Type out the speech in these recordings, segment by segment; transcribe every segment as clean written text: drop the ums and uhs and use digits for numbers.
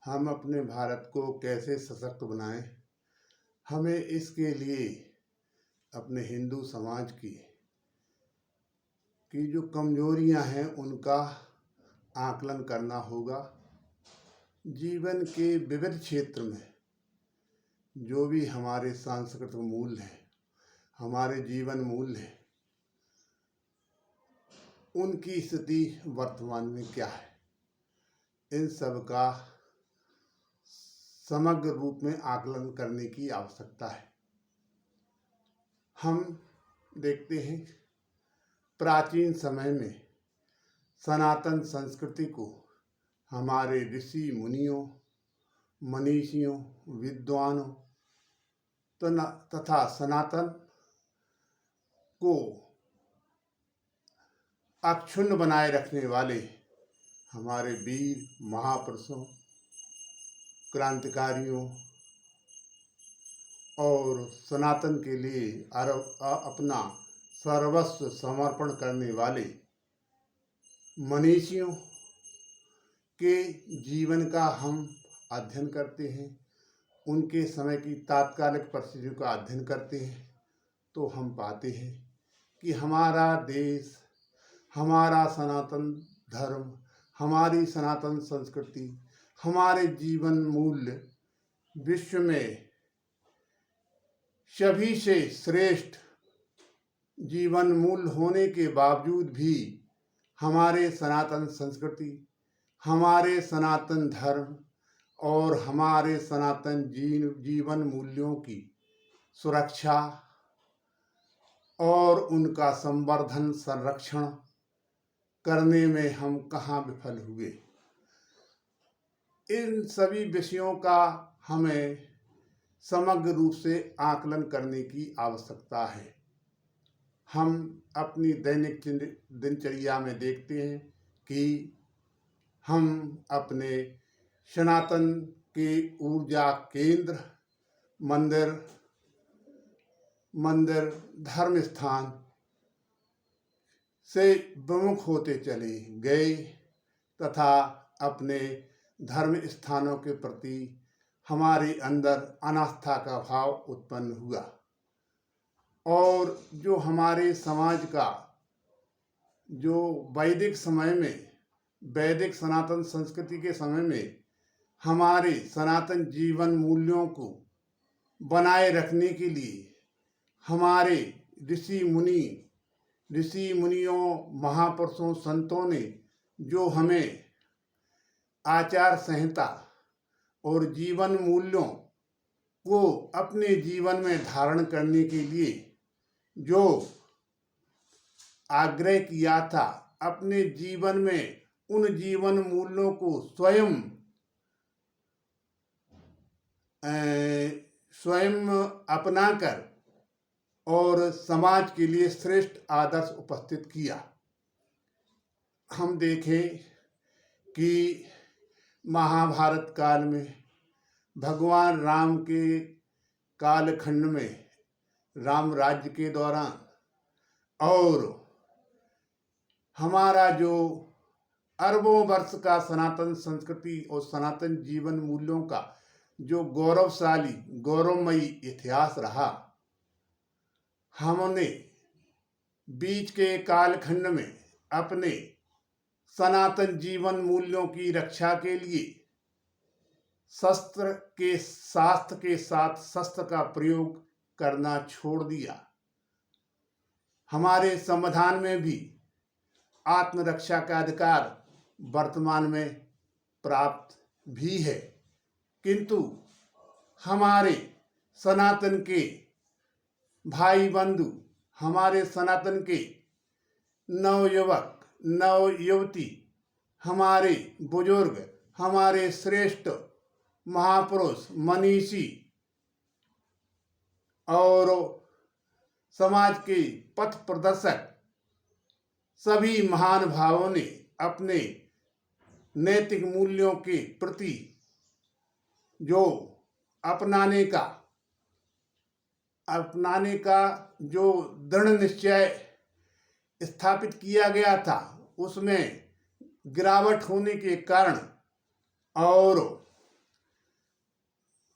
हम अपने भारत को कैसे सशक्त बनाएं, हमें इसके लिए अपने हिंदू समाज की जो कमजोरियां हैं उनका आकलन करना होगा। जीवन के विविध क्षेत्र में जो भी हमारे सांस्कृतिक मूल्य हैं, हमारे जीवन मूल्य हैं, उनकी स्थिति वर्तमान में क्या है, इन सब का समग्र रूप में आकलन करने की आवश्यकता है। हम देखते हैं प्राचीन समय में सनातन संस्कृति को हमारे ऋषि मुनियों, मनीषियों, विद्वानों तथा सनातन को अक्षुण्ण बनाए रखने वाले हमारे वीर महापुरुषों, क्रांतिकारियों और सनातन के लिए अपना सर्वस्व समर्पण करने वाले मनीषियों के जीवन का हम अध्ययन करते हैं, उनके समय की तात्कालिक परिस्थितियों का अध्ययन करते हैं, तो हम पाते हैं कि हमारा देश, हमारा सनातन धर्म, हमारी सनातन संस्कृति, हमारे जीवन मूल्य विश्व में सभी से श्रेष्ठ जीवन मूल्य होने के बावजूद भी हमारे सनातन संस्कृति, हमारे सनातन धर्म और हमारे सनातन जीवन मूल्यों की सुरक्षा और उनका संवर्धन संरक्षण करने में हम कहाँ विफल हुए। इन सभी विषयों का हमें समग्र रूप से आकलन करने की आवश्यकता है। हम अपनी दैनिक दिनचर्या में देखते हैं कि हम अपने सनातन के ऊर्जा केंद्र मंदिर धर्म स्थान से विमुख होते चले गए तथा अपने धर्म स्थानों के प्रति हमारे अंदर अनास्था का भाव उत्पन्न हुआ और जो हमारे समाज का जो वैदिक समय में, वैदिक सनातन संस्कृति के समय में हमारे सनातन जीवन मूल्यों को बनाए रखने के लिए हमारे ऋषि मुनियों, महापुरुषों, संतों ने जो हमें आचार संहिता और जीवन मूल्यों को अपने जीवन में धारण करने के लिए जो आग्रह किया था, अपने जीवन में उन जीवन मूल्यों को स्वयं अपनाकर और समाज के लिए श्रेष्ठ आदर्श उपस्थित किया। हम देखें कि महाभारत काल में भगवान राम के कालखंड में, राम राज्य के दौरान और हमारा जो अरबों वर्ष का सनातन संस्कृति और सनातन जीवन मूल्यों का जो गौरवमयी इतिहास रहा, हमने बीच के कालखंड में अपने सनातन जीवन मूल्यों की रक्षा के लिए शास्त्र के साथ शस्त्र का प्रयोग करना छोड़ दिया। हमारे संविधान में भी आत्मरक्षा का अधिकार वर्तमान में प्राप्त भी है, किंतु हमारे सनातन के भाई बंधु, हमारे सनातन के नवयुवक नवयुवती, हमारे बुजुर्ग, हमारे श्रेष्ठ महापुरुष, मनीषी और समाज के पथ प्रदर्शक सभी महान भावों ने अपने नैतिक मूल्यों के प्रति जो अपनाने का जो दृढ़ निश्चय स्थापित किया गया था, उसमें गिरावट होने के कारण और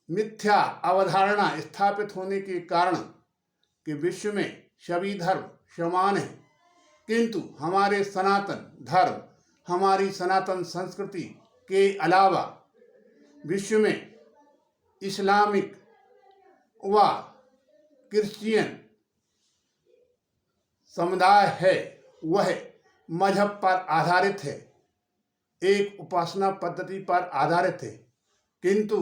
मिथ्या अवधारणा स्थापित होने के कारण कि विश्व में सभी धर्म समान हैं, किंतु हमारे सनातन धर्म, हमारी सनातन संस्कृति के अलावा विश्व में इस्लामिक व क्रिश्चियन समुदाय है, वह मजहब पर आधारित है, एक उपासना पद्धति पर आधारित है, किंतु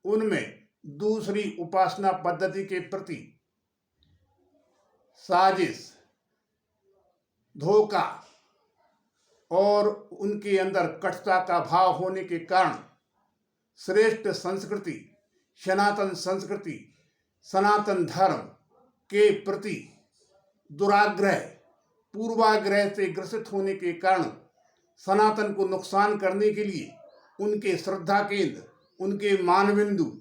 उनमें दूसरी उपासना पद्धति के प्रति साजिश, धोखा और उनके अंदर कटुता का भाव होने के कारण श्रेष्ठ संस्कृति, सनातन संस्कृति, सनातन धर्म के प्रति दुराग्रह, पूर्वाग्रह से ग्रसित होने के कारण सनातन को नुकसान करने के लिए उनके श्रद्धा केंद्र, उनके मानबिंदु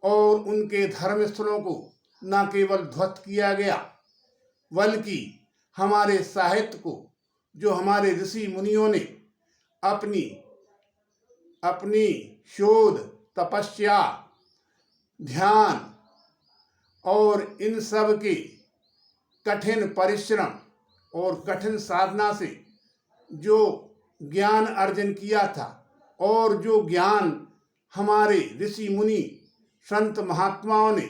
और उनके धर्म स्थलों को न केवल ध्वस्त किया गया, बल्कि हमारे साहित्य को, जो हमारे ऋषि मुनियों ने अपनी शोध, तपस्या, ध्यान और इन सब के कठिन परिश्रम और कठिन साधना से जो ज्ञान अर्जन किया था, और जो ज्ञान हमारे ऋषि मुनि संत महात्माओं ने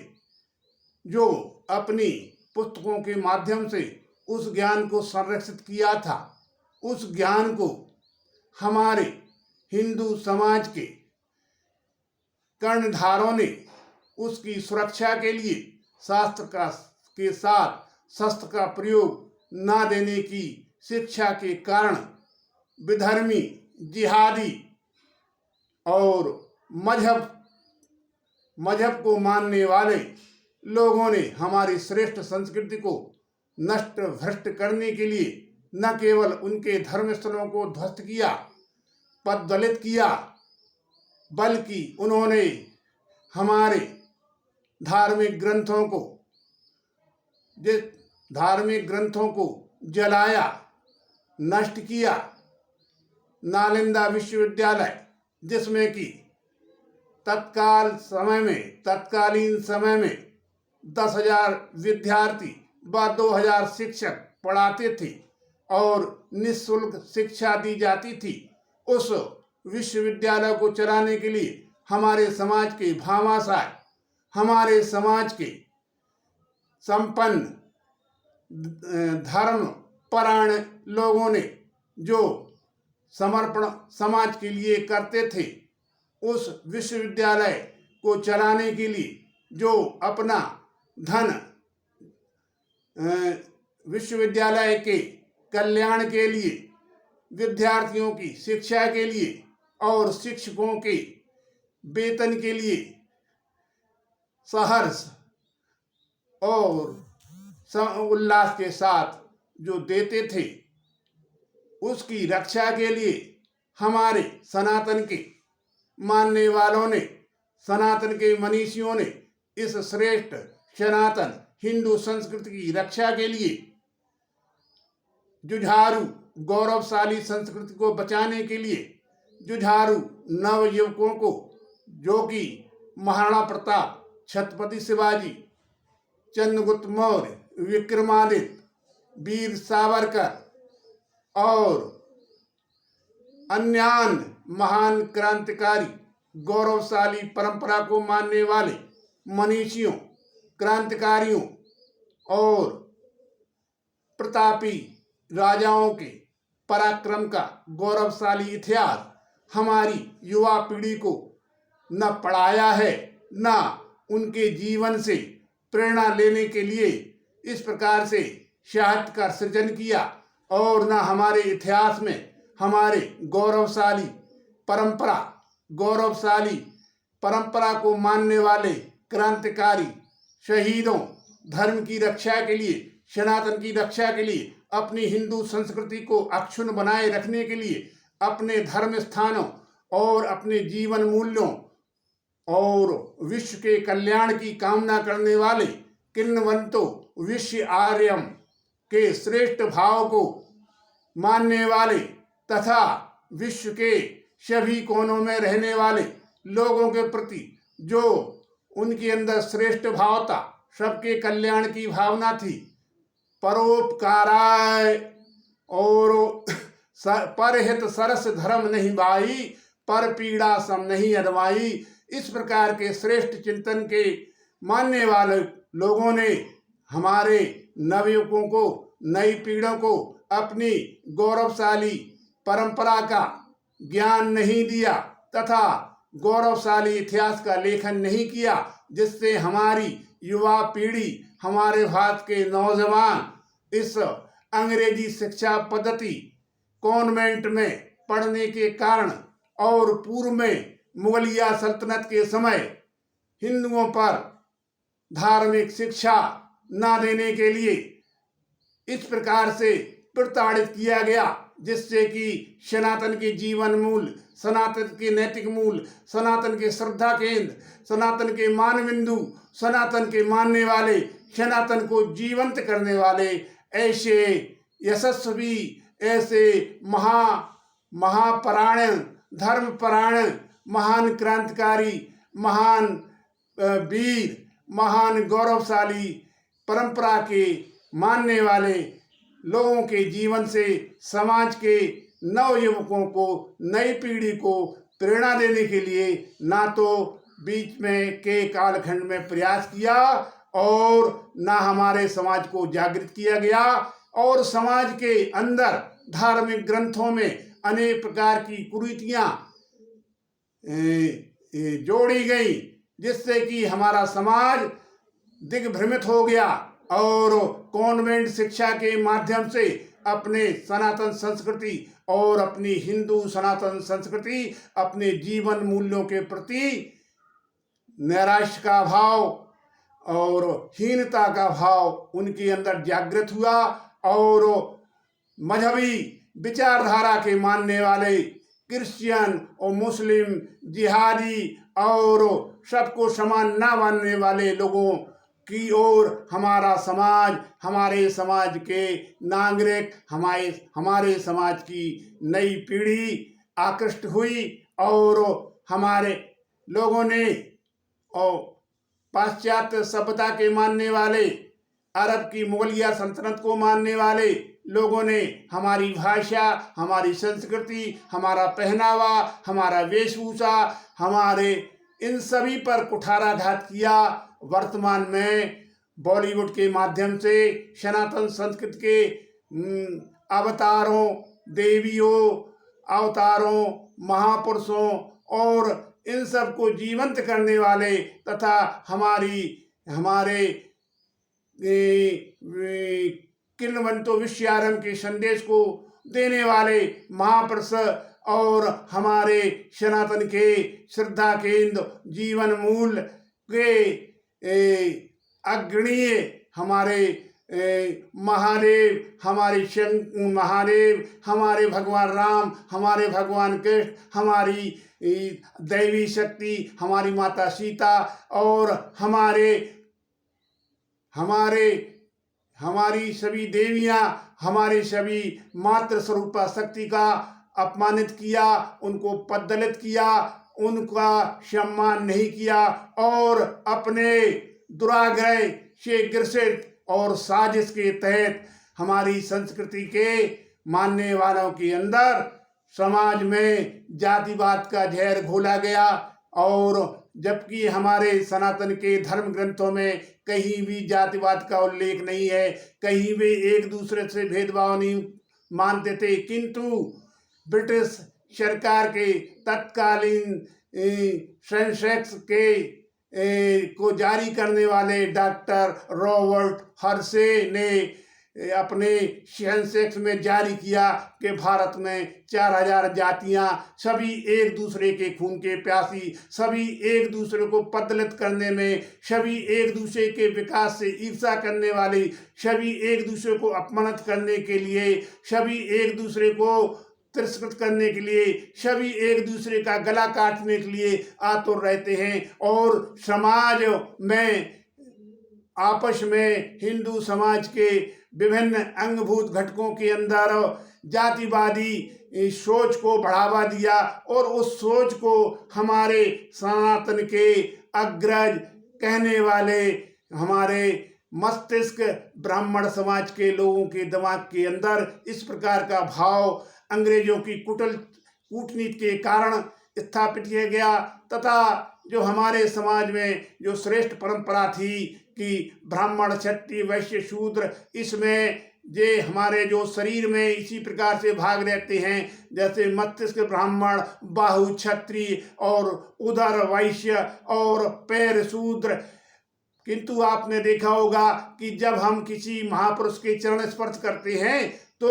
जो अपनी पुस्तकों के माध्यम से उस ज्ञान को संरक्षित किया था, उस ज्ञान को हमारे हिंदू समाज के कर्णधारों ने उसकी सुरक्षा के लिए शास्त्र के साथ शस्त्र का प्रयोग न देने की शिक्षा के कारण विधर्मी, जिहादी और मजहब को मानने वाले लोगों ने हमारी श्रेष्ठ संस्कृति को नष्ट भ्रष्ट करने के लिए न केवल उनके धर्मस्थलों को ध्वस्त किया, पददलित किया, बल्कि उन्होंने हमारे धार्मिक ग्रंथों को जलाया, नष्ट किया। नालंदा विश्वविद्यालय, जिसमें कि तत्कालीन समय में 10,000 विद्यार्थी व 2,000 शिक्षक पढ़ाते थे और निःशुल्क शिक्षा दी जाती थी, उस विश्वविद्यालय को चलाने के लिए हमारे समाज के भामाशाह, हमारे समाज के संपन्न धर्म परायण लोगों ने जो समर्पण समाज के लिए करते थे, उस विश्वविद्यालय को चलाने के लिए जो अपना धन विश्वविद्यालय के कल्याण के लिए, विद्यार्थियों की शिक्षा के लिए और शिक्षकों के वेतन के लिए सहर्ष और उल्लास के साथ जो देते थे, उसकी रक्षा के लिए हमारे सनातन के मानने वालों ने, सनातन के मनीषियों ने इस श्रेष्ठ सनातन हिंदू संस्कृति की रक्षा के लिए जुझारू गौरवशाली संस्कृति को बचाने के लिए जुझारू नव युवकों को, जो कि महाराणा प्रताप, छत्रपति शिवाजी, चंद्रगुप्त मौर्य, विक्रमादित्य, वीर सावरकर और अन्य महान क्रांतिकारी, गौरवशाली परंपरा को मानने वाले मनीषियों, क्रांतिकारियों और प्रतापी राजाओं के पराक्रम का गौरवशाली इतिहास हमारी युवा पीढ़ी को न पढ़ाया है, न उनके जीवन से प्रेरणा लेने के लिए इस प्रकार से साहित्य का सृजन किया, और न हमारे इतिहास में हमारे गौरवशाली परंपरा को मानने वाले क्रांतिकारी शहीदों, धर्म की रक्षा के लिए, सनातन की रक्षा के लिए, अपनी हिंदू संस्कृति को अक्षुण्ण बनाए रखने के लिए, अपने धर्म स्थानों और अपने जीवन मूल्यों और विश्व के कल्याण की कामना करने वाले किन्नवंतों, विश्व आर्यम के श्रेष्ठ भाव को मानने वाले तथा विश्व के सभी कोनों में रहने वाले लोगों के प्रति जो उनके अंदर श्रेष्ठ भाव था, सबके कल्याण की भावना थी। परोपकाराय और परहित सरस धर्म नहीं बाई, पर पीड़ा सम नहीं अदवाई। इस प्रकार के श्रेष्ठ चिंतन के मानने वाले लोगों ने हमारे नवयुवकों को, नई पीढ़ियों को अपनी गौरवशाली परंपरा का ज्ञान नहीं दिया तथा गौरवशाली इतिहास का लेखन नहीं किया, जिससे हमारी युवा पीढ़ी, हमारे भारत के नौजवान इस अंग्रेजी शिक्षा पद्धति कॉन्वेंट में पढ़ने के कारण और पूर्व में मुगलिया सल्तनत के समय हिंदुओं पर धार्मिक शिक्षा न देने के लिए इस प्रकार से प्रताड़ित किया गया, जिससे कि सनातन के जीवन मूल, सनातन के नैतिक मूल, सनातन के श्रद्धा केंद्र, सनातन के मान बिंदु, सनातन के मानने वाले, सनातन को जीवंत करने वाले ऐसे यशस्वी, ऐसे महापरायण, धर्मपरायण, महान क्रांतिकारी, महान वीर, महान गौरवशाली परंपरा के मानने वाले लोगों के जीवन से समाज के नवयुवकों को, नई पीढ़ी को प्रेरणा देने के लिए ना तो बीच में के कालखंड में प्रयास किया और ना हमारे समाज को जागृत किया गया, और समाज के अंदर धार्मिक ग्रंथों में अनेक प्रकार की कुरीतियां जोड़ी गई, जिससे कि हमारा समाज दिग्भ्रमित हो गया और कॉन्वेंट शिक्षा के माध्यम से अपने सनातन संस्कृति और अपनी हिंदू सनातन संस्कृति, अपने जीवन मूल्यों के प्रति नैराश्य का भाव और हीनता का भाव उनके अंदर जागृत हुआ, और मजहबी विचारधारा के मानने वाले क्रिश्चियन और मुस्लिम, जिहादी और सबको समान न मानने वाले लोगों की ओर हमारा समाज, हमारे समाज के नागरिक, हमारे समाज की नई पीढ़ी आकृष्ट हुई, और हमारे लोगों ने और पाश्चात्य सभ्यता के मानने वाले, अरब की मुगलिया सल्तनत को मानने वाले लोगों ने हमारी भाषा, हमारी संस्कृति, हमारा पहनावा, हमारा वेशभूषा, हमारे इन सभी पर कुठाराघात किया। वर्तमान में बॉलीवुड के माध्यम से सनातन संस्कृति के अवतारों, देवियों, अवतारों, महापुरुषों और इन सब को जीवंत करने वाले तथा हमारे किलवंतो विश्वारंभ के संदेश को देने वाले महापुरुष और हमारे सनातन के श्रद्धा केंद्र, जीवन मूल के अग्रणीय हमारे महादेव, हमारे भगवान राम, हमारे भगवान कृष्ण, हमारी दैवी शक्ति, हमारी माता सीता और हमारी सभी देवियां, हमारी सभी मातृ स्वरूपा शक्ति का अपमानित किया, उनको पददलित किया, उनका सम्मान नहीं किया और अपने दुराग्रह से ग्रसित और साजिश के तहत हमारी संस्कृति के मानने वालों के अंदर समाज में जातिवाद का जहर घोला गया। और जबकि हमारे सनातन के धर्म ग्रंथों में कहीं भी जातिवाद का उल्लेख नहीं है, कहीं भी एक दूसरे से भेदभाव नहीं मानते थे, किंतु ब्रिटिश सरकार के तत्कालीन सेंसेक्स को जारी करने वाले डॉक्टर रॉबर्ट हर्शे ने अपने सेंसेक्स में जारी किया कि भारत में 4000 जातियां, सभी एक दूसरे के खून के प्यासी, सभी एक दूसरे को पददलित करने में, सभी एक दूसरे के विकास से ईर्ष्या करने वाली, सभी एक दूसरे को अपमानित करने के लिए, सभी एक दूसरे को तिरस्कृत करने के लिए, सभी एक दूसरे का गला काटने के लिए आतुर रहते हैं। और समाज में आपस में हिंदू समाज के विभिन्न अंगभूत घटकों के अंदर जातिवादी सोच को बढ़ावा दिया और उस सोच को हमारे सनातन के अग्रज कहने वाले हमारे मस्तिष्क ब्राह्मण समाज के लोगों के दिमाग के अंदर इस प्रकार का भाव अंग्रेजों की कूटनीति के कारण स्थापित किया गया, तथा जो हमारे समाज में जो श्रेष्ठ परंपरा थी कि ब्राह्मण क्षत्रिय वैश्य शूद्र, इसमें ये हमारे जो शरीर में इसी प्रकार से भाग रहते हैं, जैसे मस्तिष्क ब्राह्मण, बाहु क्षत्रिय और उदर वैश्य और पैर शूद्र। किंतु आपने देखा होगा कि जब हम किसी महापुरुष के चरण स्पर्श करते हैं तो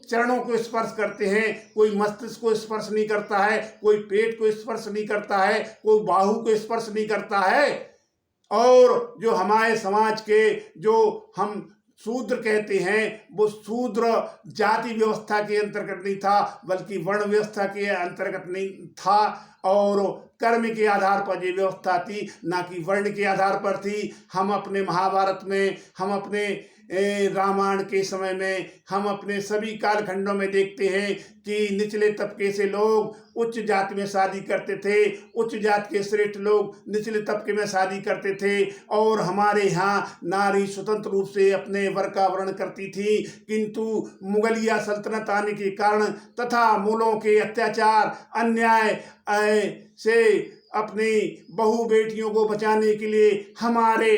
चरणों को स्पर्श करते हैं, कोई मस्तिष्क को स्पर्श नहीं करता है, कोई पेट को स्पर्श नहीं करता है, कोई बाहु को स्पर्श नहीं करता है। और जो हमारे समाज के जो हम शूद्र कहते हैं, वो शूद्र जाति व्यवस्था के अंतर्गत नहीं था, बल्कि वर्ण व्यवस्था के अंतर्गत नहीं था, और कर्म के आधार पर ये व्यवस्था थी, ना कि वर्ण के आधार पर थी। हम अपने महाभारत में, हम अपने रामायण के समय में, हम अपने सभी कालखंडों में देखते हैं कि निचले तबके से लोग उच्च जाति में शादी करते थे, उच्च जाति के श्रेष्ठ लोग निचले तबके में शादी करते थे, और हमारे यहाँ नारी स्वतंत्र रूप से अपने वर का वर्ण करती थी। किंतु मुगलिया सल्तनत आने के कारण तथा मुगलों के अत्याचार अन्याय से अपनी बहु बेटियों को बचाने के लिए हमारे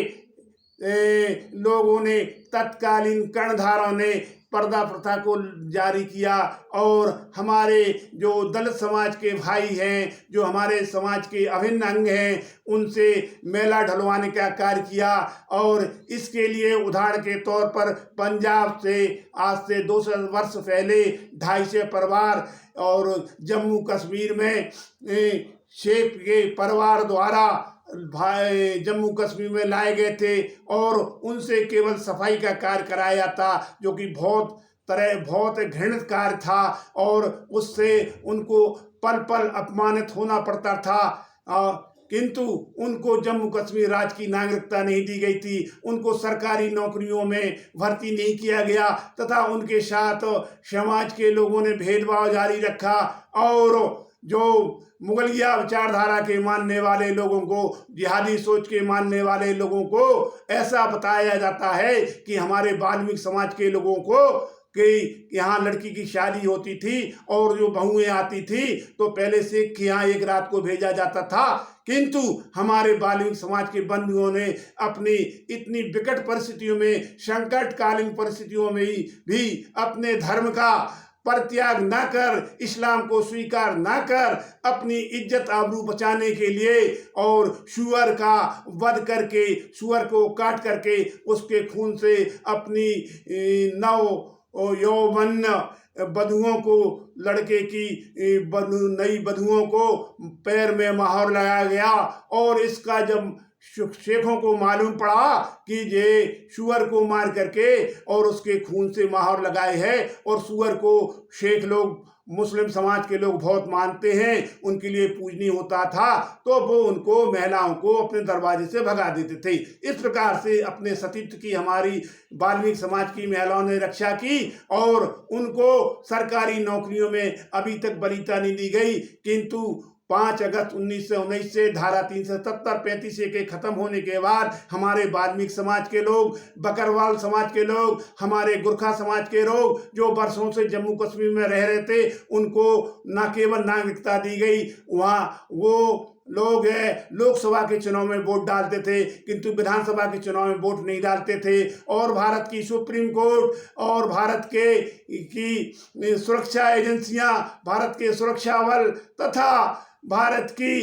लोगों ने, तत्कालीन कर्णधारों ने पर्दा प्रथा को जारी किया, और हमारे जो दलित समाज के भाई हैं, जो हमारे समाज के अभिन्न अंग हैं, उनसे मेला ढलवाने का कार्य किया। और इसके लिए उदाहरण के तौर पर पंजाब से आज से 200 वर्ष पहले 250 परिवार और जम्मू कश्मीर में शेख के परिवार द्वारा भाई जम्मू कश्मीर में लाए गए थे, और उनसे केवल सफाई का कार्य कराया जाता, जो कि बहुत घृणित कार्य था, और उससे उनको पल पल अपमानित होना पड़ता था। किंतु उनको जम्मू कश्मीर राज्य की नागरिकता नहीं दी गई थी, उनको सरकारी नौकरियों में भर्ती नहीं किया गया, तथा उनके साथ समाज के लोगों ने भेदभाव जारी रखा। और जो मुगलिया विचारधारा के मानने वाले लोगों को, जिहादी सोच के मानने वाले लोगों को ऐसा बताया जाता है कि हमारे वाल्मीकि समाज के लोगों को कि यहाँ लड़की की शादी होती थी और जो बहुएं आती थी तो पहले शेख के यहाँ एक रात को भेजा जाता था। किंतु हमारे वाल्मीकि समाज के बंधुओं ने अपनी इतनी विकट परिस्थितियों में, संकटकालीन परिस्थितियों में भी अपने धर्म का परित्याग न कर, इस्लाम को स्वीकार न कर, अपनी इज्जत आबरू बचाने के लिए और सुअर का वध करके, सुअर को काट करके उसके खून से अपनी यौवन बधुओं को, लड़के की नई बधुओं को पैर में मोहर लगाया गया। और इसका जब शेखों को मालूम पड़ा कि ये सुअर को मार करके और उसके खून से मोहर लगाए है, और सुअर को शेख लोग, मुस्लिम समाज के लोग बहुत मानते हैं, उनके लिए पूजनीय होता था, तो वो उनको, महिलाओं को अपने दरवाजे से भगा देते थे। इस प्रकार से अपने सतीत्व की हमारी वाल्मीकि समाज की महिलाओं ने रक्षा की, और उनको सरकारी नौकरियों में अभी तक वरीयता नहीं दी गई। किंतु 5 अगस्त 1919 से धारा 370-35 के खत्म होने के बाद हमारे वाल्मीकि समाज के लोग, बकरवाल समाज के लोग, हमारे गुरखा समाज के लोग जो वर्षों से जम्मू कश्मीर में रह रहे थे, उनको न केवल नागरिकता दी गई, वहाँ वो लोग लोकसभा के चुनाव में वोट डालते थे, किंतु विधानसभा के चुनाव में वोट नहीं डालते थे। और भारत की सुप्रीम कोर्ट और भारत की सुरक्षा एजेंसियां, भारत के सुरक्षा बल तथा भारत की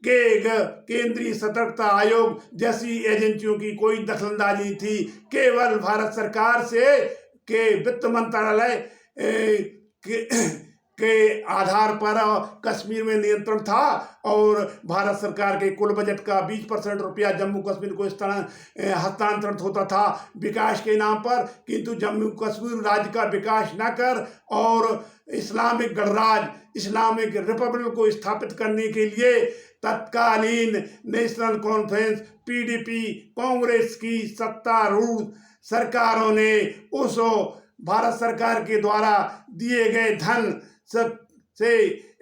केंद्रीय सतर्कता आयोग जैसी एजेंसियों की कोई दखलंदाजी थी। केवल भारत सरकार से के वित्त मंत्रालय के आधार पर कश्मीर में नियंत्रण था, और भारत सरकार के कुल बजट का 20% रुपया जम्मू कश्मीर को हस्तांतरित होता था विकास के नाम पर। किंतु जम्मू कश्मीर राज्य का विकास न कर और इस्लामिक गणराज्य, इस्लामिक रिपब्लिक को स्थापित करने के लिए तत्कालीन नेशनल कॉन्फ्रेंस PDP कांग्रेस की सत्तारूढ़ सरकारों ने उस भारत सरकार के द्वारा दिए गए धन सब से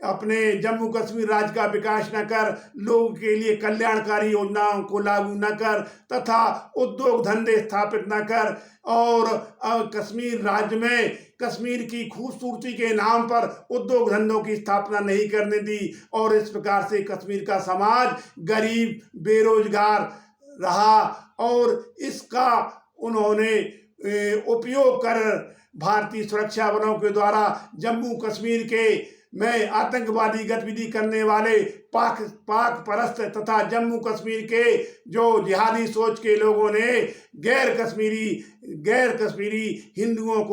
अपने जम्मू कश्मीर राज्य का विकास न कर, लोगों के लिए कल्याणकारी योजनाओं को लागू न कर तथा उद्योग धंधे स्थापित न कर और कश्मीर राज्य में कश्मीर की खूबसूरती के नाम पर उद्योग धंधों की स्थापना नहीं करने दी और इस प्रकार से कश्मीर का समाज गरीब बेरोजगार रहा और इसका उन्होंने उपयोग कर भारतीय सुरक्षा बलों के द्वारा जम्मू कश्मीर के में आतंकवादी गतिविधि करने वाले पाक परस्त तथा जम्मू कश्मीर के जो जिहादी सोच के लोगों ने गैर कश्मीरी हिंदुओं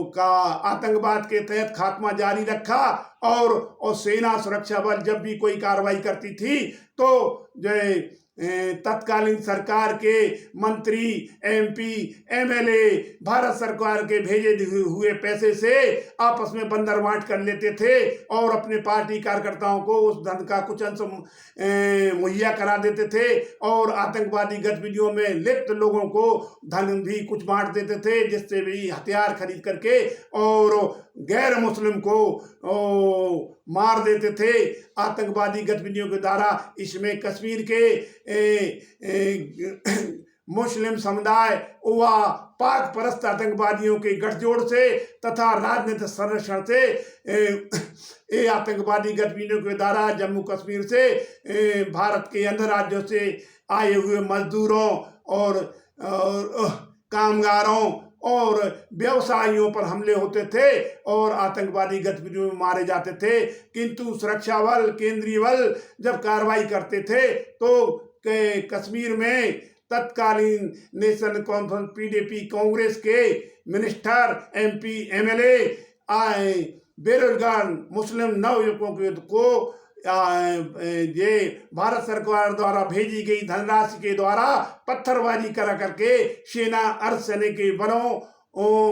का आतंकवाद के तहत खात्मा जारी रखा और सेना सुरक्षा बल जब भी कोई कार्रवाई करती थी तो जो तत्कालीन सरकार के मंत्री एमपी एमएलए भारत सरकार के भेजे हुए पैसे से आपस में बंदर बांट कर लेते थे और अपने पार्टी कार्यकर्ताओं को उस धन का कुछ अंश मुहैया करा देते थे और आतंकवादी गतिविधियों में लिप्त लोगों को धन भी कुछ बांट देते थे, जिससे भी हथियार खरीद करके और गैर मुस्लिम को मार देते थे आतंकवादी गतिविधियों के द्वारा। इसमें कश्मीर के मुस्लिम समुदाय व पाक परस्त आतंकवादियों के गठजोड़ से तथा राजनीतिक संरक्षण से ये आतंकवादी गतिविधियों के द्वारा जम्मू कश्मीर से भारत के अन्य राज्यों से आए हुए मजदूरों और कामगारों और व्यवसायियों पर हमले होते थे और आतंकवादी गतिविधियों में मारे जाते थे। किंतु सुरक्षा बल केंद्रीय बल जब कार्रवाई करते थे तो कश्मीर में तत्कालीन नेशनल कॉन्फ्रेंस पीडीपी कांग्रेस के मिनिस्टर एमपी एमएलए बेरोजगार मुस्लिम नवयुवकों को ये भारत सरकार द्वारा भेजी गई धनराशि के द्वारा पत्थरबाजी करा करके सेना अर्धसैनिक के बलों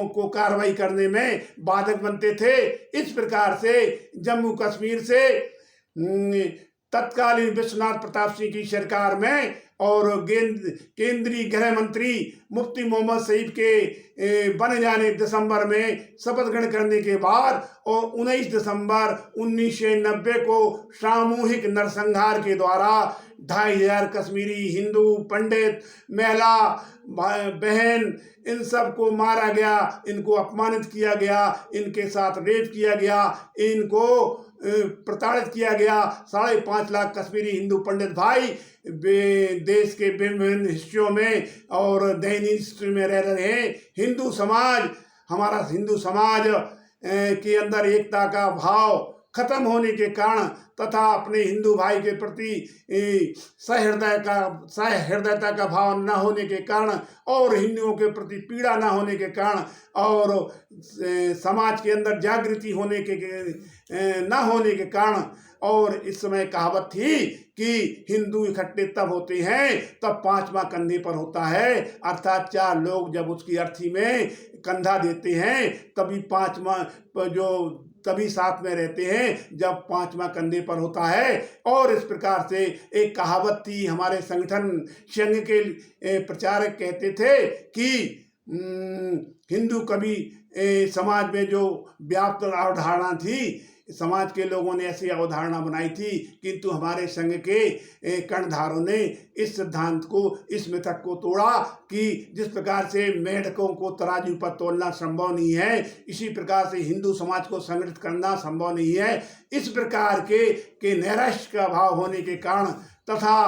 को कार्रवाई करने में बाधक बनते थे। इस प्रकार से जम्मू कश्मीर से तत्कालीन विश्वनाथ प्रताप सिंह की सरकार में और केंद्रीय गृह मंत्री मुफ्ती मोहम्मद सईद के बन जाने दिसंबर में शपथ ग्रहण करने के बाद और 19 दिसंबर 1990 को सामूहिक नरसंहार के द्वारा 2500 कश्मीरी हिंदू पंडित महिला बहन इन सब को मारा गया, इनको अपमानित किया गया, इनके साथ रेप किया गया, इनको प्रताड़ित किया गया। 5.5 लाख कश्मीरी हिंदू पंडित भाई देश के विभिन्न हिस्सों में और दयनीय स्थिति में रह रहे हैं। हिंदू समाज, हमारा हिंदू समाज के अंदर एकता का भाव खत्म होने के कारण तथा अपने हिंदू भाई के प्रति सहृदयता का भाव न होने के कारण और हिंदुओं के प्रति पीड़ा न होने के कारण और समाज के अंदर जागृति होने के न होने के कारण और इस समय कहावत थी कि हिंदू इकट्ठे तब होते हैं तब पांचवा कंधे पर होता है, अर्थात 4 लोग जब उसकी अर्थी में कंधा देते हैं तभी पांचवा तभी साथ में रहते हैं जब पांचवा कंधे पर होता है। और इस प्रकार से एक कहावत थी, हमारे संगठन संघ के प्रचारक कहते थे कि हिंदू कवि समाज में जो व्याप्त अवधारणा थी, समाज के लोगों ने ऐसी अवधारणा बनाई थी, किंतु हमारे संघ के कर्णधारों ने इस सिद्धांत को, इस मिथक को तोड़ा कि जिस प्रकार से मेढकों को तराजू पर तोलना संभव नहीं है, इसी प्रकार से हिंदू समाज को संगठित करना संभव नहीं है। इस प्रकार के नैराश्य का भाव होने के कारण तथा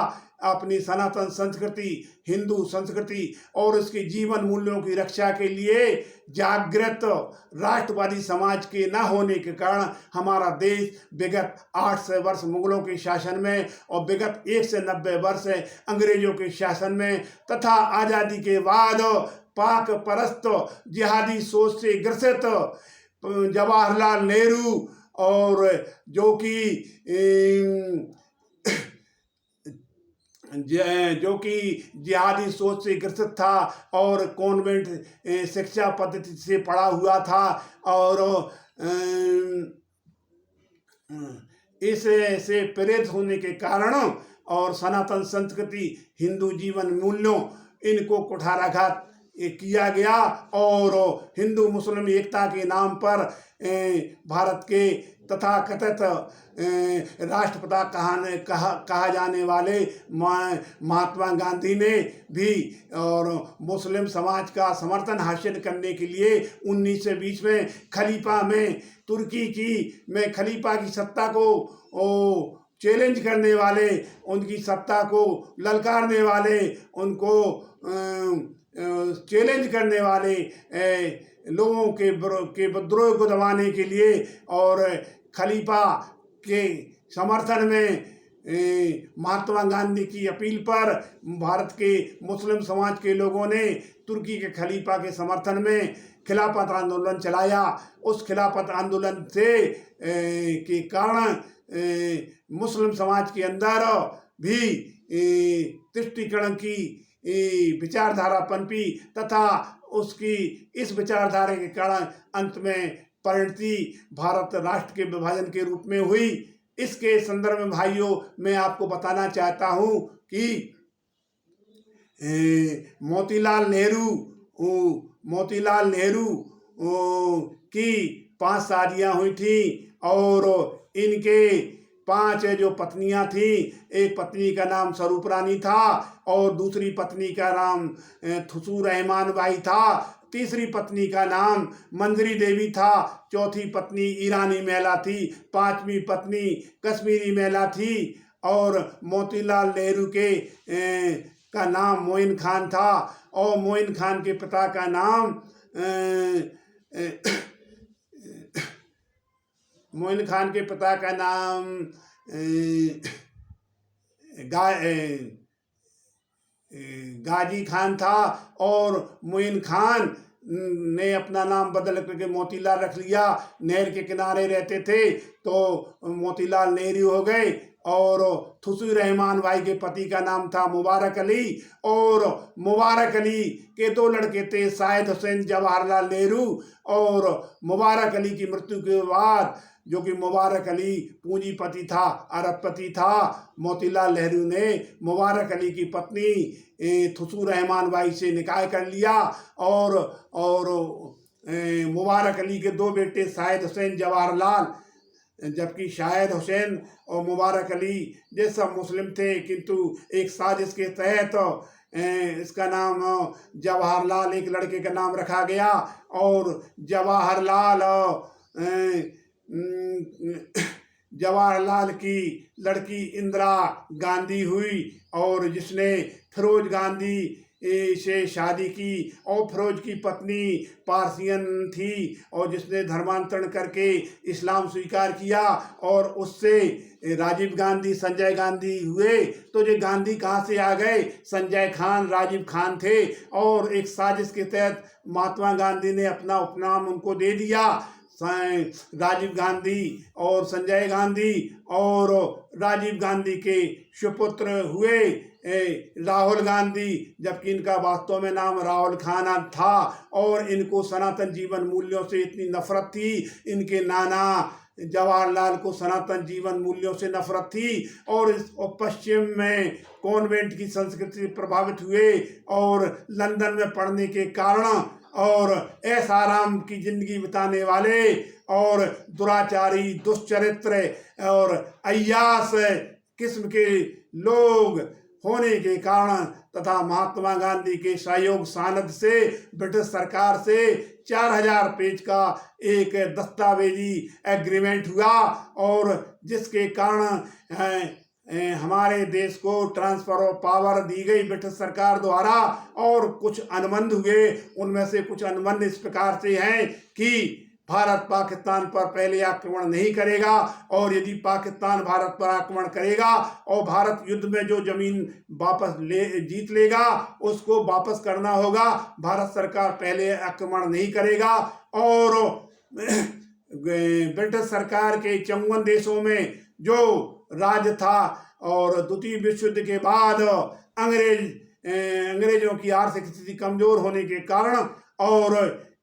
अपनी सनातन संस्कृति, हिंदू संस्कृति और उसके जीवन मूल्यों की रक्षा के लिए जागृत राष्ट्रवादी समाज के न होने के कारण हमारा देश विगत 800 वर्ष मुगलों के शासन में और विगत 1 से 90 वर्ष अंग्रेजों के शासन में तथा आज़ादी के बाद पाक परस्त जिहादी सोच से ग्रसित जवाहरलाल नेहरू और जो कि जिहादी सोच से ग्रसित था और कॉन्वेंट शिक्षा पद्धति से पढ़ा हुआ था और इससे प्रेरित होने के कारण और सनातन संस्कृति, हिंदू जीवन मूल्यों, इनको कुठाराघात किया गया और हिंदू मुस्लिम एकता के नाम पर भारत के तथाकथित राष्ट्रपिता कहा जाने वाले महात्मा गांधी ने भी और मुस्लिम समाज का समर्थन हासिल करने के लिए 1920 में खलीफा में खलीफा की सत्ता को चैलेंज करने वाले, उनकी सत्ता को ललकारने वाले, उनको चैलेंज करने वाले लोगों के विद्रोह को दबाने के लिए और खलीफा के समर्थन में महात्मा गांधी की अपील पर भारत के मुस्लिम समाज के लोगों ने तुर्की के खलीफा के समर्थन में खिलाफत आंदोलन चलाया। उस खिलाफत आंदोलन से के कारण मुस्लिम समाज के अंदर भी तुष्टीकरण की विचारधारा पनपी तथा उसकी इस विचारधारा के कारण अंत में परिणति भारत राष्ट्र के विभाजन के रूप में हुई। इसके संदर्भ में भाइयों मैं आपको बताना चाहता हूँ कि मोतीलाल नेहरू की 5 शादियाँ हुई थी और इनके 5 जो पत्नियां थी, एक पत्नी का नाम स्वरूप रानी था और दूसरी पत्नी का नाम थुसू रहमान बाई था, तीसरी पत्नी का नाम मंजरी देवी था, चौथी पत्नी ईरानी मैला थी, 5वीं पत्नी कश्मीरी मैला थी और मोतीलाल नेहरू के का नाम मोइन खान था और मोइन खान के पिता का नाम मोइन खान के पिता का नाम गाजी खान था और मोइन खान ने अपना नाम बदल करके मोतीलाल रख लिया। नहर के किनारे रहते थे तो मोतीलाल नेहरू हो गए और थुसू रहमान बाई के पति का नाम था मुबारक अली और मुबारक अली के 2 लड़के थे, शाहिद हुसैन जवाहरलाल नेहरू और मुबारक अली की मृत्यु के बाद, जो कि मुबारक अली पूंजीपति था, अरबपति था, मोतीलाल नेहरू ने मुबारक अली की पत्नी थुसू रहमान बाई से निकाह कर लिया और मुबारक अली के 2 बेटे शाहिद हुसैन जवाहरलाल, जबकि शाहिद हुसैन और मुबारक अली जैसा मुस्लिम थे किंतु एक साजिश के तहत इसका नाम जवाहरलाल एक लड़के का नाम रखा गया और जवाहरलाल की लड़की इंदिरा गांधी हुई और जिसने फिरोज गांधी से शादी की और फिरोज की पत्नी पारसियन थी और जिसने धर्मांतरण करके इस्लाम स्वीकार किया और उससे राजीव गांधी संजय गांधी हुए। तो ये गांधी कहाँ से आ गए? संजय खान राजीव खान थे और एक साजिश के तहत महात्मा गांधी ने अपना उपनाम उनको दे दिया। राजीव गांधी और संजय गांधी और राजीव गांधी के सुपुत्र हुए राहुल गांधी, जबकि इनका वास्तव में नाम राहुल खान था और इनको सनातन जीवन मूल्यों से इतनी नफरत थी, इनके नाना जवाहरलाल को सनातन जीवन मूल्यों से नफरत थी और पश्चिम में कॉन्वेंट की संस्कृति से प्रभावित हुए और लंदन में पढ़ने के कारण और ऐशाराम की जिंदगी बिताने वाले और दुराचारी दुष्चरित्र और अय्यास किस्म के लोग होने के कारण तथा महात्मा गांधी के सहयोग सानद से ब्रिटिश सरकार से 4000 पेज का एक दस्तावेजी एग्रीमेंट हुआ और जिसके कारण हमारे देश को ट्रांसफर ऑफ पावर दी गई ब्रिटिश सरकार द्वारा और कुछ अनुबंध हुए। उनमें से कुछ अनुबंध इस प्रकार से हैं कि भारत पाकिस्तान पर पहले आक्रमण नहीं करेगा और यदि पाकिस्तान भारत पर आक्रमण करेगा और भारत युद्ध में जो जमीन वापस जीत लेगा उसको वापस करना होगा। भारत सरकार पहले आक्रमण नहीं करेगा और ब्रिटिश सरकार के 54 देशों में जो राज था और द्वितीय विश्व युद्ध के बाद अंग्रेजों की आर्थिक स्थिति कमजोर होने के कारण और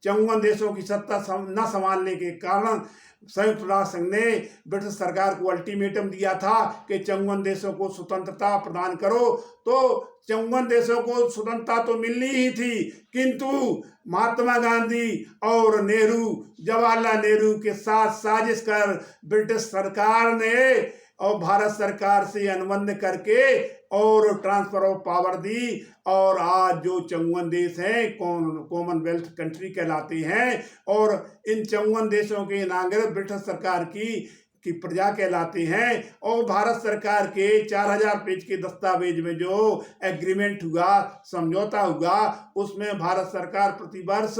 54 देशों की सत्ता न संभालने के कारण संयुक्त राष्ट्र संघ ने ब्रिटिश सरकार को अल्टीमेटम दिया था कि 54 देशों को स्वतंत्रता प्रदान करो, तो 54 देशों को स्वतंत्रता तो मिलनी ही थी, किंतु महात्मा गांधी और नेहरू, जवाहरलाल नेहरू के साथ साजिश कर ब्रिटिश सरकार ने और भारत सरकार से अनुबंध करके और ट्रांसफर ऑफ पावर दी, और आज जो 54 देश हैं कॉमनवेल्थ कंट्री कहलाते हैं, और इन 54 देशों के नागरिक ब्रिटिश सरकार की प्रजा कहलाते हैं। और भारत सरकार के 4000 पेज के दस्तावेज में जो एग्रीमेंट हुआ, समझौता हुआ, उसमें भारत सरकार प्रतिवर्ष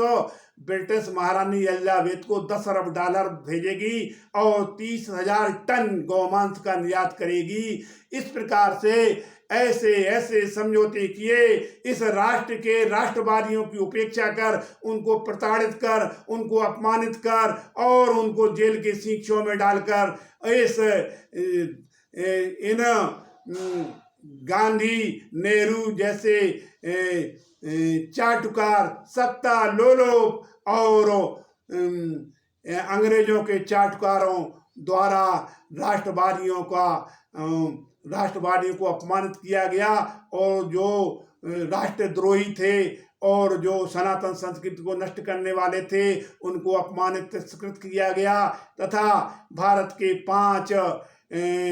ब्रिटिश महारानी एलिजाबेथ को 10 अरब डॉलर भेजेगी और 30,000 टन गौमांस का निर्यात करेगी। इस प्रकार से ऐसे ऐसे समझौते किए, इस राष्ट्र के राष्ट्रवादियों की उपेक्षा कर, उनको प्रताड़ित कर, उनको अपमानित कर और उनको जेल के शीशों में डालकर इस इन गांधी नेहरू जैसे चाटुकार, सत्ता लोलोप और अंग्रेजों के चाटुकारों द्वारा राष्ट्रवादियों को अपमानित किया गया, और जो राष्ट्रद्रोही थे और जो सनातन संस्कृति को नष्ट करने वाले थे उनको अपमानित तिरस्कृत किया गया, तथा भारत के 5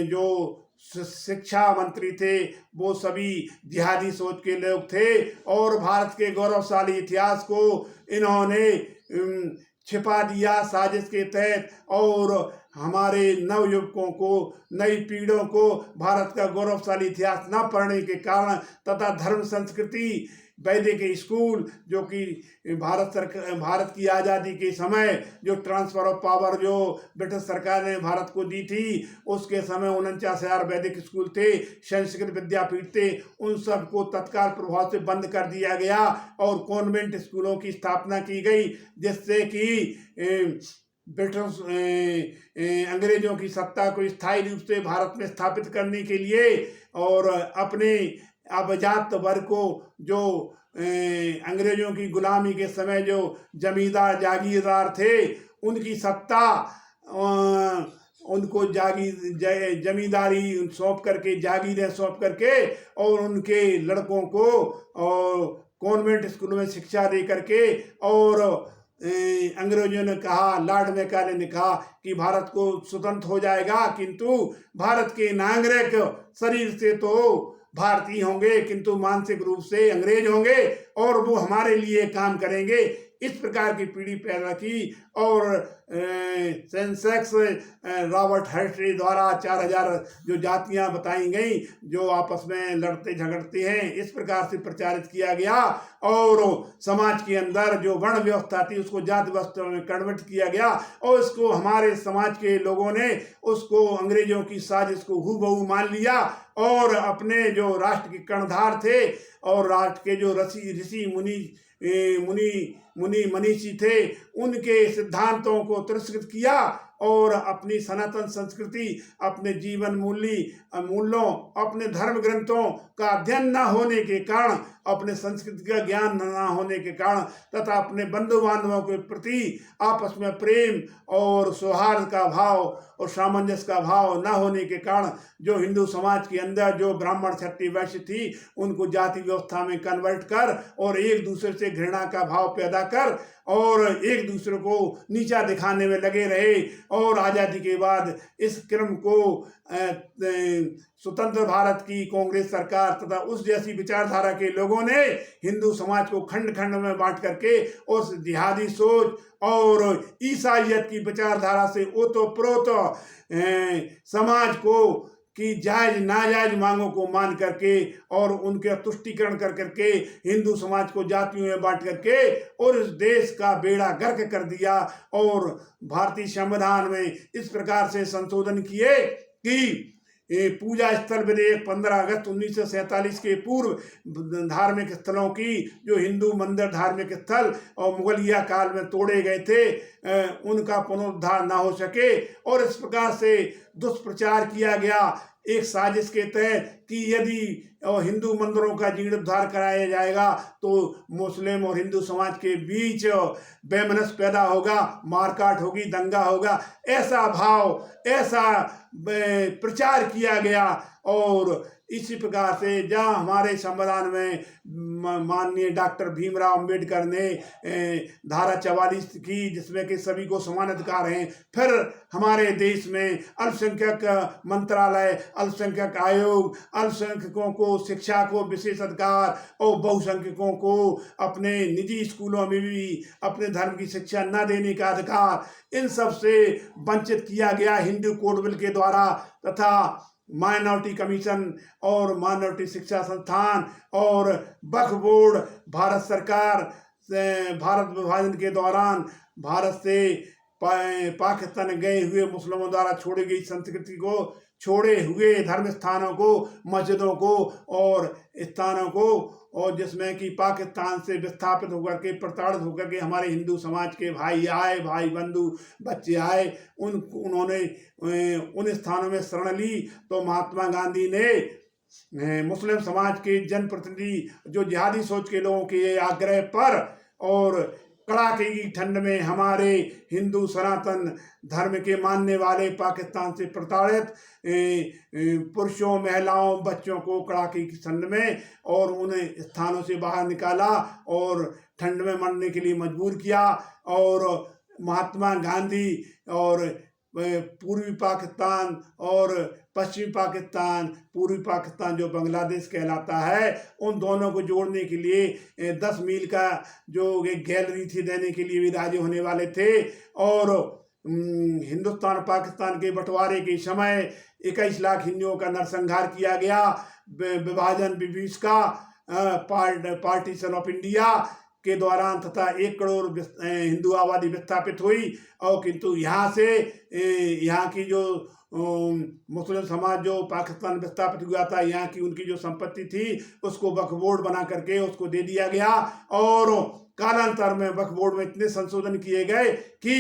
जो शिक्षा मंत्री थे वो सभी जिहादी सोच के लोग थे, और भारत के गौरवशाली इतिहास को इन्होंने छिपा दिया साजिश के तहत, और हमारे नवयुवकों को, नई पीढ़ियों को भारत का गौरवशाली इतिहास न पढ़ने के कारण तथा धर्म संस्कृति वैदिक स्कूल जो कि भारत की आज़ादी के समय जो ट्रांसफर ऑफ पावर जो ब्रिटिश सरकार ने भारत को दी थी, उसके समय 49,000 वैदिक स्कूल थे, संस्कृत विद्यापीठ थे, उन सब को तत्काल प्रभाव से बंद कर दिया गया और कॉन्वेंट स्कूलों की स्थापना की गई, जिससे कि ब्रिटिश अंग्रेजों की सत्ता को स्थायी रूप से भारत में स्थापित करने के लिए और अपने अवजात वर्ग को जो अंग्रेजों की गुलामी के समय जो जमींदार जागीरदार थे उनकी सत्ता उनको जमींदारी सौंप करके, जागीरें सौंप करके और उनके लड़कों को कॉन्वेंट स्कूलों में शिक्षा दे करके, और अंग्रेजों ने कहा, लॉर्ड मैकाले ने कहा कि भारत को स्वतंत्र हो जाएगा, किंतु भारत के नागरिक शरीर से तो भारतीय होंगे किंतु मानसिक रूप से अंग्रेज होंगे और वो हमारे लिए काम करेंगे। इस प्रकार की पीढ़ी पैदा की और सेंसेक्स रॉबर्ट हर्टरी द्वारा 4000 जो जातियां बताई गई जो आपस में लड़ते झगड़ते हैं, इस प्रकार से प्रचारित किया गया और समाज के अंदर जो वर्ण व्यवस्था थी उसको जाति व्यवस्था में कन्वर्ट किया गया और इसको हमारे समाज के लोगों ने उसको अंग्रेजों की साजिश को हूबहू मान लिया और अपने जो राष्ट्र के कर्णधार थे और राष्ट्र के जो ऋषि मुनि मनीषी थे उनके सिद्धांतों को तिरस्कृत किया और अपनी सनातन संस्कृति, अपने जीवन मूल्यों, अपने धर्म ग्रंथों का अध्ययन न होने के कारण, अपने संस्कृति का ज्ञान न होने के कारण तथा अपने बंधु बांधवों के प्रति आपस में प्रेम और सौहार्द का भाव और सामंजस्य का भाव न होने के कारण जो हिंदू समाज के अंदर जो ब्राह्मण क्षत्रिय वैश्य थी उनको जाति व्यवस्था में कन्वर्ट कर और एक दूसरे से घृणा का भाव पैदा कर और एक दूसरे को नीचा दिखाने में लगे रहे। और आज़ादी के बाद इस क्रम को स्वतंत्र भारत की कांग्रेस सरकार तथा उस जैसी विचारधारा के लोगों ने हिंदू समाज को खंड खंड में बांट करके उस जिहादी सोच और ईसाइयत की विचारधारा से ओतप्रोत समाज को कि जायज नाजायज मांगों को मान करके और उनके तुष्टीकरण कर करके हिंदू समाज को जातियों में बांट करके और इस देश का बेड़ा गर्क कर दिया। और भारतीय संविधान में इस प्रकार से संशोधन किए कि पूजा स्थल विधेयक 15 अगस्त 1947 के पूर्व धार्मिक स्थलों की जो हिंदू मंदिर धार्मिक स्थल और मुगलिया काल में तोड़े गए थे उनका पुनरुद्धार ना हो सके और इस प्रकार से दुष्प्रचार किया गया एक साजिश के तहत कि यदि हिंदू मंदिरों का जीर्णोद्धार कराया जाएगा तो मुस्लिम और हिंदू समाज के बीच वैमनस्य पैदा होगा, मारकाट होगी, दंगा होगा, ऐसा भाव, ऐसा प्रचार किया गया। और इसी प्रकार से जहाँ हमारे संविधान में माननीय डॉक्टर भीमराव अंबेडकर ने धारा 44 की, जिसमें कि सभी को समान अधिकार हैं, फिर हमारे देश में अल्पसंख्यक मंत्रालय, अल्पसंख्यक आयोग, अल्पसंख्यकों को शिक्षा को विशेष अधिकार और बहुसंख्यकों को अपने निजी स्कूलों में भी अपने धर्म की शिक्षा न देने का अधिकार, इन सब से वंचित किया गया हिंदू कोड बिल के द्वारा, तथा माइनॉरिटी कमीशन और माइनॉरिटी शिक्षा संस्थान और वक्फ बोर्ड भारत सरकार से भारत विभाजन के दौरान भारत से पाकिस्तान गए हुए मुस्लिमों द्वारा छोड़ी गई संस्कृति को, छोड़े हुए धर्म स्थानों को, मस्जिदों को और स्थानों को, और जिसमें कि पाकिस्तान से विस्थापित होकर के, प्रताड़ित होकर के हमारे हिंदू समाज के भाई आए, भाई बंधु बच्चे आए, उन्होंने उन स्थानों में शरण ली। तो महात्मा गांधी ने मुस्लिम समाज के जनप्रतिनिधि, जो जिहादी सोच के लोगों के आग्रह पर और कड़ाके की ठंड में हमारे हिंदू सनातन धर्म के मानने वाले पाकिस्तान से प्रताड़ित पुरुषों, महिलाओं, बच्चों को कड़ाके की ठंड में और उन्हें स्थानों से बाहर निकाला और ठंड में मरने के लिए मजबूर किया। और महात्मा गांधी और पूर्वी पाकिस्तान और पश्चिमी पाकिस्तान, पूर्वी पाकिस्तान जो बांग्लादेश कहलाता है, उन दोनों को जोड़ने के लिए 10 मील का जो एक गैलरी थी देने के लिए भी राजी होने वाले थे। और हिंदुस्तान पाकिस्तान के बंटवारे के समय 21 लाख हिंदुओं का नरसंहार किया गया। विभाजन विभीष का पार्टीशन ऑफ इंडिया के दौरान तथा 1 करोड़ हिंदू आबादी विस्थापित हुई। और किंतु यहाँ की जो मुस्लिम समाज जो पाकिस्तान विस्थापित हुआ था, यहाँ की उनकी जो संपत्ति थी उसको वक्फ बोर्ड बना करके उसको दे दिया गया। और कालांतर में वक्फ बोर्ड में इतने संशोधन किए गए कि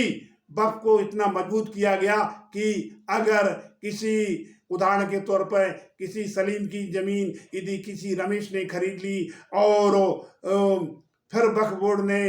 वक्फ को इतना मजबूत किया गया कि अगर किसी, उदाहरण के तौर पर किसी सलीम की जमीन यदि किसी रमेश ने खरीद ली और फिर वक्फ बोर्ड ने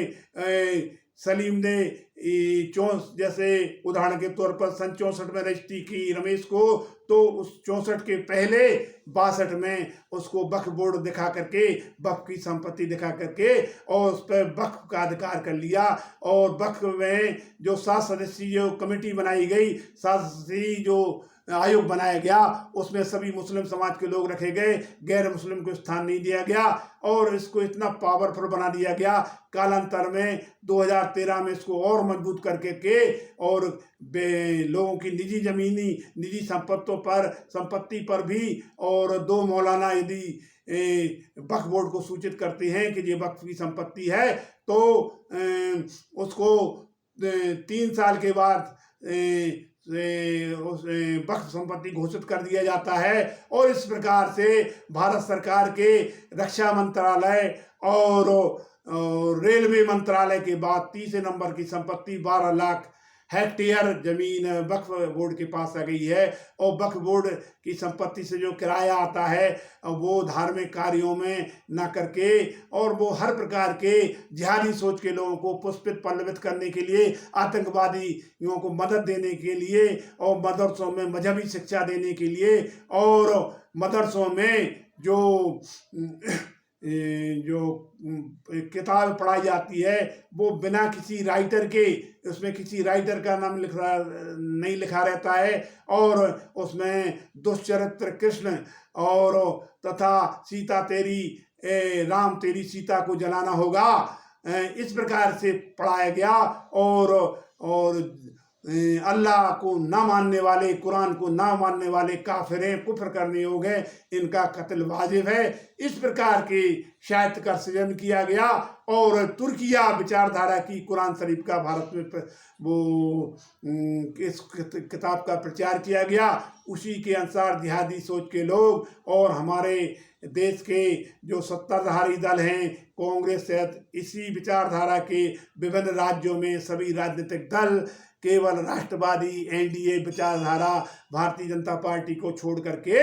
सलीम ने जैसे उदाहरण के तौर पर सन 64 में रजिस्ट्री की रमेश को, तो उस 64 के पहले 62 में उसको वक्फ बोर्ड दिखा करके, वक्फ की संपत्ति दिखा करके और उस पर वक्फ का अधिकार कर लिया। और वक्फ में जो 7 सदस्यीय जो कमेटी बनाई गई, 7 सदस्यीय जो आयोग बनाया गया, उसमें सभी मुस्लिम समाज के लोग रखे गए, गैर मुस्लिम को स्थान नहीं दिया गया। और इसको इतना पावरफुल बना दिया गया कालांतर में 2013 में इसको और मजबूत करके और लोगों की निजी संपत्ति पर भी, और 2 मौलाना यदि वक्फ बोर्ड को सूचित करते हैं कि ये वक्फ की संपत्ति है, तो उसको 3 साल के बाद उस वक्फ संपत्ति घोषित कर दिया जाता है। और इस प्रकार से भारत सरकार के रक्षा मंत्रालय और रेलवे मंत्रालय के बाद तीसरे नंबर की संपत्ति 12 लाख हेक्टेयर जमीन वक्फ बोर्ड के पास आ गई है। और वक्फ बोर्ड की संपत्ति से जो किराया आता है वो धार्मिक कार्यों में न करके, और वो हर प्रकार के जिहादी सोच के लोगों को पुष्पित पल्लवित करने के लिए, आतंकवादियों को मदद देने के लिए, और मदरसों में मजहबी शिक्षा देने के लिए, और मदरसों में जो किताब पढ़ाई जाती है वो बिना किसी राइटर के, उसमें किसी राइटर का नाम नहीं लिखा रहता है, और उसमें दुष्चरित्र कृष्ण और तथा सीता तेरी राम तेरी सीता को जलाना होगा, इस प्रकार से पढ़ाया गया। और अल्लाह को ना मानने वाले, कुरान को ना मानने वाले काफिर हैं, कुफ्र करने योग्य हैं, इनका कत्ल वाजिब है। इस प्रकार के साहित्य का सृजन किया गया। और तुर्किया विचारधारा की कुरान शरीफ का भारत में वो इस किताब का प्रचार किया गया। उसी के अनुसार जिहादी सोच के लोग और हमारे देश के जो सत्ताधारी दल हैं, कांग्रेस सहित इसी विचारधारा के विभिन्न राज्यों में सभी राजनीतिक दल केवल राष्ट्रवादी एनडीए विचारधारा भारतीय जनता पार्टी को छोड़ करके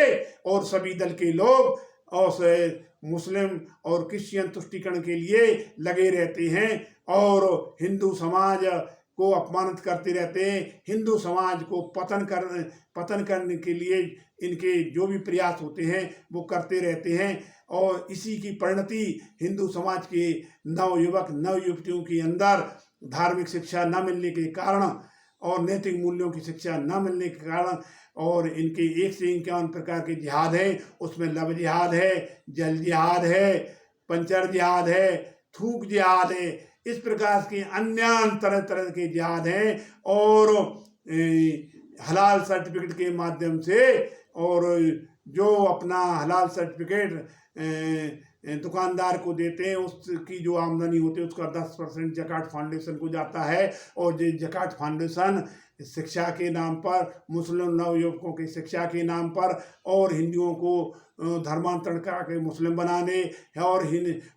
और सभी दल के लोग और मुस्लिम और क्रिश्चियन तुष्टीकरण के लिए लगे रहते हैं और हिंदू समाज को अपमानित करते रहते हैं। हिंदू समाज को पतन करने के लिए इनके जो भी प्रयास होते हैं वो करते रहते हैं और इसी की परिणति हिंदू समाज के नवयुवक नवयुवतियों के अंदर धार्मिक शिक्षा न मिलने के कारण और नैतिक मूल्यों की शिक्षा न मिलने के कारण और इनके 151 प्रकार के जिहाद हैं, उसमें लव जिहाद है, जल जिहाद है, पंचर जिहाद है, थूक जिहाद है, इस प्रकार के अन्य तरह तरह के जिहाद हैं और हलाल सर्टिफिकेट के माध्यम से और जो अपना हलाल सर्टिफिकेट दुकानदार को देते हैं उसकी जो आमदनी होती है उसका 10% जकात फाउंडेशन को जाता है और ये जकात फाउंडेशन शिक्षा के नाम पर मुस्लिम नवयुवकों की शिक्षा के नाम पर और हिंदुओं को धर्मांतरण करा के मुस्लिम बनाने और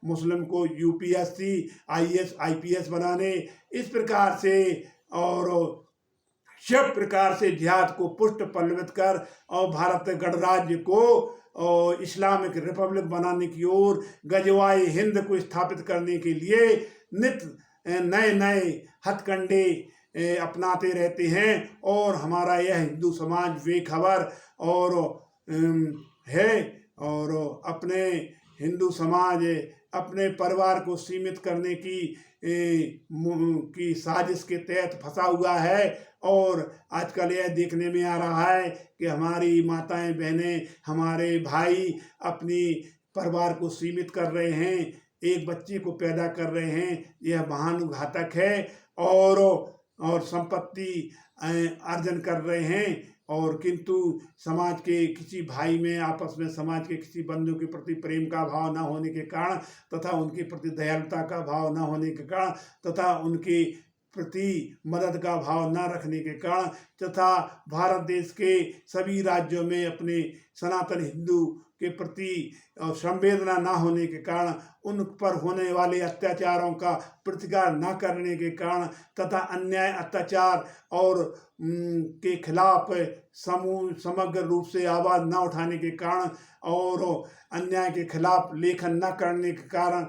मुस्लिम को यूपीएससी आईएएस आईपीएस बनाने इस प्रकार से और सब प्रकार से जिहाद को पुष्ट पल्लवित कर और भारत गणराज्य को और इस्लामिक रिपब्लिक बनाने की ओर गजवाए हिंद को स्थापित करने के लिए नित्य नए नए हथकंडे अपनाते रहते हैं और हमारा यह हिंदू समाज बेखबर और है और अपने हिंदू समाज अपने परिवार को सीमित करने की साजिश के तहत फंसा हुआ है और आजकल यह देखने में आ रहा है कि हमारी माताएं बहनें हमारे भाई अपनी परिवार को सीमित कर रहे हैं, एक बच्चे को पैदा कर रहे हैं, यह महानुघातक है और संपत्ति अर्जन कर रहे हैं और किंतु समाज के किसी भाई में आपस में समाज के किसी बंधु के प्रति प्रेम का भाव न होने के कारण तथा उनके प्रति दयालुता का भाव न होने के कारण तथा उनके प्रति मदद का भाव न रखने के कारण तथा भारत देश के सभी राज्यों में अपने सनातन हिंदू के प्रति संवेदना न होने के कारण उन पर होने वाले अत्याचारों का प्रतिकार न करने के कारण तथा अन्याय अत्याचार और के खिलाफ समग्र रूप से आवाज़ न उठाने के कारण और अन्याय के खिलाफ लेखन न करने के कारण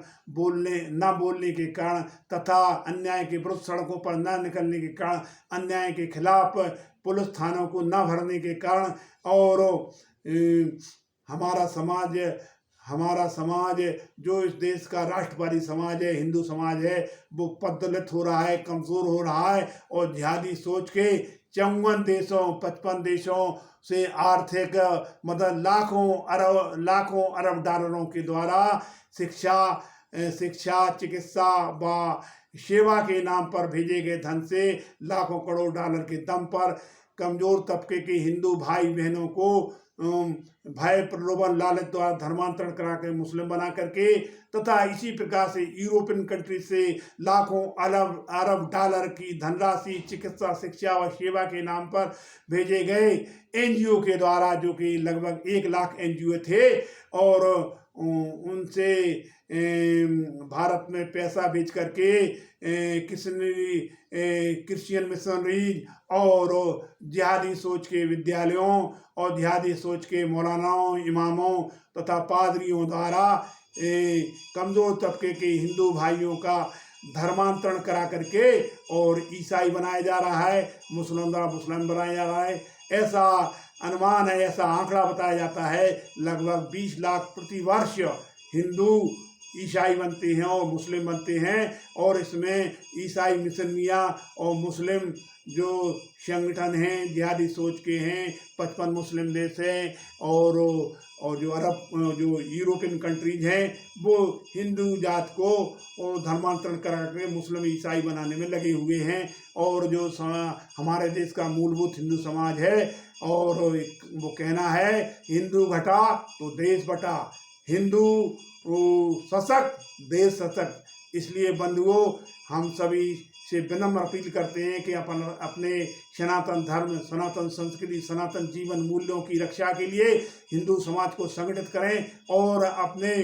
न बोलने के कारण तथा अन्याय के विरुद्ध सड़कों पर न निकलने के कारण अन्याय के खिलाफ पुलिस थानों को न भरने के कारण और हमारा समाज जो इस देश का राष्ट्रवादी समाज है हिंदू समाज है वो पददलित हो रहा है, कमज़ोर हो रहा है और जिहादी सोच के 54 देशों 55 देशों से आर्थिक मदद लाखों अरब डॉलरों के द्वारा शिक्षा चिकित्सा व सेवा के नाम पर भेजे गए धन से लाखों करोड़ डॉलर के दम पर कमजोर तबके के हिंदू भाई बहनों को भय प्रलोभन लालच द्वारा धर्मांतरण करा के मुस्लिम बना करके तथा इसी प्रकार से यूरोपियन कंट्री से लाखों अरब डॉलर की धनराशि चिकित्सा शिक्षा व सेवा के नाम पर भेजे गए एनजीओ के द्वारा जो कि लगभग 1 लाख एनजीओ थे और उनसे भारत में पैसा भेज करके क्रिश्चियन मिशनरीज और जिहादी सोच के विद्यालयों और जिहादी सोच के मौलानाओं इमामों तथा पादरियों द्वारा कमज़ोर तबके के हिंदू भाइयों का धर्मांतरण करा करके और ईसाई बनाया जा रहा है, मुस्लिम द्वारा मुस्लिम बनाया जा रहा है। ऐसा अनुमान है, ऐसा आंकड़ा बताया जाता है लगभग 20 लाख प्रति वर्ष हिंदू ईसाई बनते हैं और मुस्लिम बनते हैं और इसमें ईसाई मिशनिया और मुस्लिम जो संगठन हैं जिहादी सोच के हैं 55 मुस्लिम देश हैं और जो यूरोपियन कंट्रीज हैं वो हिंदू जात को धर्मांतरण करा के मुस्लिम ईसाई बनाने में लगे हुए हैं और जो हमारे देश का मूलभूत हिंदू समाज है और वो कहना है हिंदू घटा तो देश बटा, हिंदू सशक्त देश सशक्त। इसलिए बंधुओं हम सभी से विनम्र अपील करते हैं कि अपने सनातन धर्म सनातन संस्कृति सनातन जीवन मूल्यों की रक्षा के लिए हिंदू समाज को संगठित करें और अपने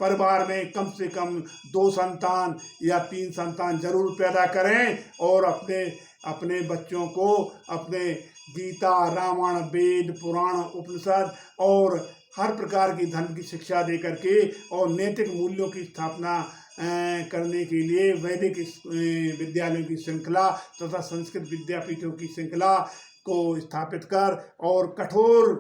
परिवार में कम से कम 2 संतान या 3 संतान जरूर पैदा करें और अपने अपने बच्चों को अपने गीता, रामायण, वेद, पुराण, उपनिषद और हर प्रकार की धर्म की शिक्षा दे करके और नैतिक मूल्यों की स्थापना करने के लिए वैदिक विद्यालयों की श्रृंखला तथा संस्कृत विद्यापीठों की श्रृंखला को स्थापित कर और कठोर